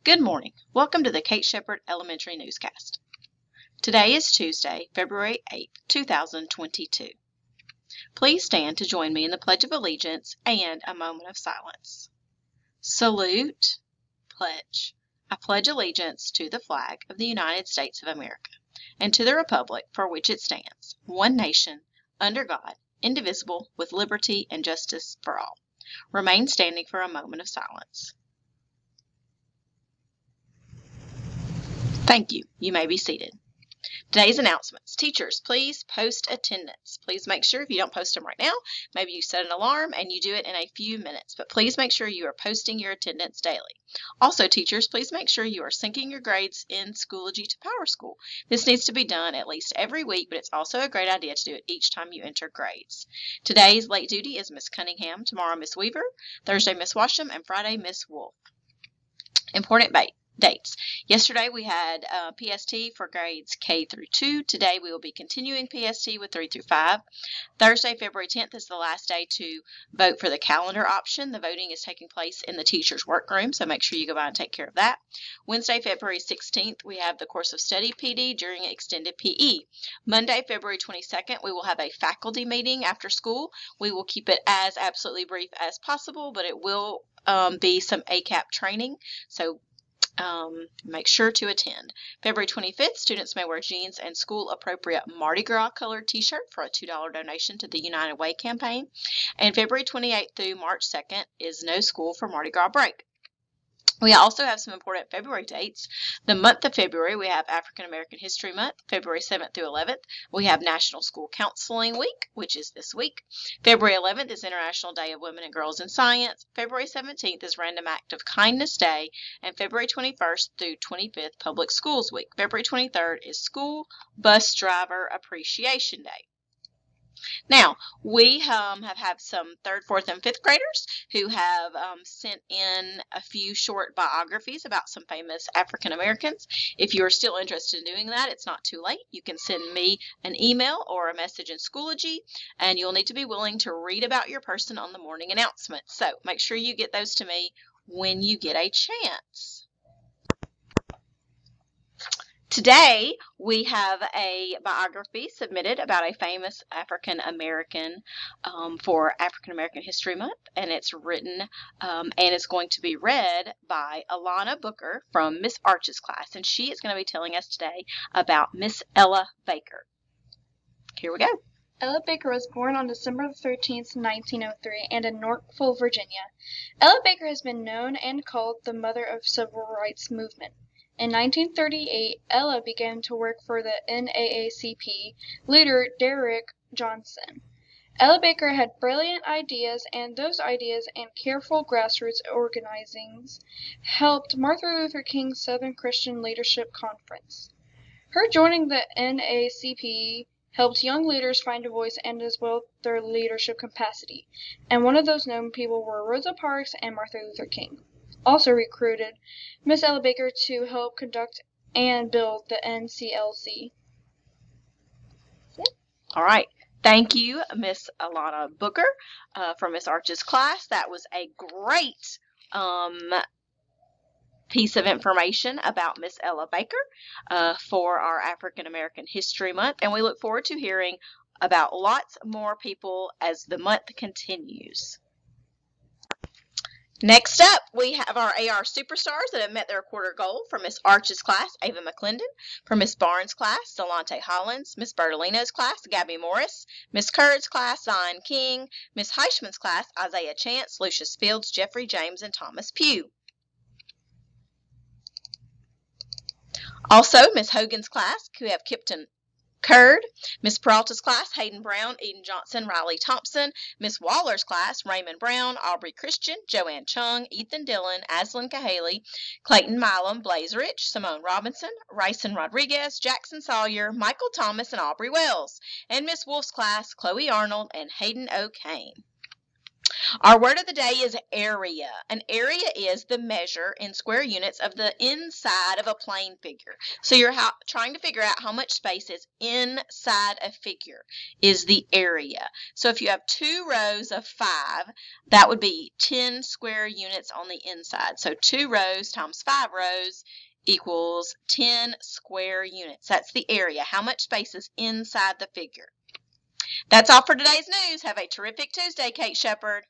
Good morning. Welcome to the Kate Shepherd Elementary Newscast. Today is Tuesday, February 8th, 2022. Please stand to join me in the Pledge of Allegiance and a moment of silence. Salute, pledge. I pledge allegiance to the flag of the United States of America and to the republic for which it stands, one nation, under God, indivisible, with liberty and justice for all. Remain standing for a moment of silence. Thank you. You may be seated. Today's announcements. Teachers, please post attendance. Please make sure if you don't post them right now, maybe you set an alarm and you do it in a few minutes, but please make sure you are posting your attendance daily. Also, teachers, please make sure you are syncing your grades in Schoology to PowerSchool. This needs to be done at least every week, but it's also a great idea to do it each time you enter grades. Today's late duty is Miss Cunningham, tomorrow Miss Weaver, Thursday Miss Washam, and Friday Miss Wolf. Important dates. Yesterday we had PST for grades K through 2. Today we will be continuing PST with 3 through 5. Thursday, February 10th is the last day to vote for the calendar option. The voting is taking place in the teacher's workroom, so make sure you go by and take care of that. Wednesday, February 16th, we have the course of study PD during extended PE. Monday, February 22nd, we will have a faculty meeting after school. We will keep it as absolutely brief as possible, but it will be some ACAP training, so make sure to attend. February 25th, students may wear jeans and school-appropriate Mardi Gras colored t-shirt for a $2 donation to the United Way campaign. And February 28th through March 2nd is no school for Mardi Gras break. We also have some important February dates. The month of February, we have African American History Month, February 7th through 11th. We have National School Counseling Week, which is this week. February 11th is International Day of Women and Girls in Science. February 17th is Random Act of Kindness Day. And February 21st through 25th, Public Schools Week. February 23rd is School Bus Driver Appreciation Day. Now, we have had some 3rd, 4th, and 5th graders who have sent in a few short biographies about some famous African Americans. If you are still interested in doing that, it's not too late. You can send me an email or a message in Schoology, and you'll need to be willing to read about your person on the morning announcement. So make sure you get those to me when you get a chance. Today, we have a biography submitted about a famous African American for African American History Month, and it's written and it's going to be read by Alana Booker from Miss Arch's class, and she is going to be telling us today about Miss Ella Baker. Here we go. Ella Baker was born on December 13th, 1903, and in Norfolk, Virginia. Ella Baker has been known and called the mother of civil rights movement. In 1938, Ella began to work for the NAACP leader Derrick Johnson. Ella Baker had brilliant ideas, and those ideas and careful grassroots organizings helped Martin Luther King's Southern Christian Leadership Conference. Her joining the NAACP helped young leaders find a voice and as well their leadership capacity, and one of those known people were Rosa Parks and Martin Luther King. Also recruited Miss Ella Baker to help conduct and build the NCLC. All right. Thank you, Miss Alana Booker, from Miss Arch's class. That was a great piece of information about Miss Ella Baker for our African American History Month, and we look forward to hearing about lots more people as the month continues. Next up, we have our AR Superstars that have met their quarter goal. For Miss Arch's class, Ava McClendon. For Miss Barnes' class, Delonte Hollins. Miss Bertolino's class, Gabby Morris. Miss Currid's class, Zion King. Miss Heischman's class, Isaiah Chance, Lucius Fields, Jeffrey James, and Thomas Pugh. Also, Miss Hogan's class, we have Kipton Curd. Miss Peralta's class, Hayden Brown, Eden Johnson, Riley Thompson. Miss Waller's class, Raymond Brown, Aubrey Christian, Joanne Chung, Ethan Dillon, Aslan Cahaley, Clayton Milam, Blaze Rich, Simone Robinson, Rayson Rodriguez, Jackson Sawyer, Michael Thomas, and Aubrey Wells. And Miss Wolf's class, Chloe Arnold and Hayden O'Kane. Our word of the day is area. An area is the measure in square units of the inside of a plane figure. So you're trying to figure out how much space is inside a figure is the area. So if you have 2 rows of 5, that would be 10 square units on the inside. So 2 rows times 5 rows equals 10 square units. That's the area. How much space is inside the figure? That's all for today's news. Have a terrific Tuesday, Kate Shepherd.